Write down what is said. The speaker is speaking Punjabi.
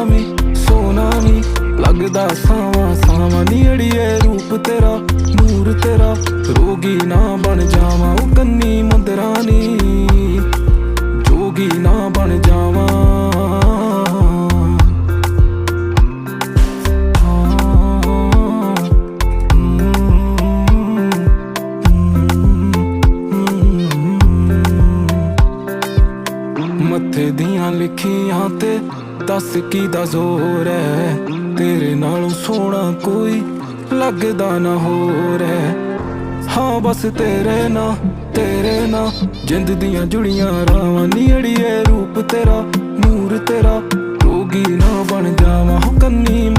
ਨੀ ਸੋਨਾ ਨੀ ਲੱਗਦਾ ਸਾਵਾਂ ਸਾਵਾਂ ਨੀ ਅੜੀਏ ਰੂਪ ਤੇਰਾ ਨੂਰ ਤੇਰਾ ਰੋਗੀ ਨਾ ਬਣ ਜਾਵਾਂ ਉਹ ਕੰਨੀ ਮੰਦਰਾਂ ਨੀ ਜੋਗੀ ਨਾ ਬਣ ਜਾਵਾਂ ਮੱਥੇ ਦੀਆਂ ਲਿਖੀਆਂ ਤੇ ਦੱਸ ਕਿਹਦਾ ਜ਼ੋਰ ਹੈ ਤੇਰੇ ਨਾਲੋਂ ਸੋਹਣਾ ਕੋਈ ਲੱਗਦਾ ਨਾ ਹੋਰ ਹੈ ਹਾਂ ਬਸ ਤੇਰੇ ਨਾਲ ਜਿੰਦ ਦੀਆਂ ਜੁੜੀਆਂ ਰਾਵਾਂ ਨੀ ਅੜੀਏ ਰੂਪ ਤੇਰਾ ਨੂਰ ਤੇਰਾ ਰੋਗੀ ਨਾ ਬਣ ਜਾਵਾਂ ਕੰਨੀ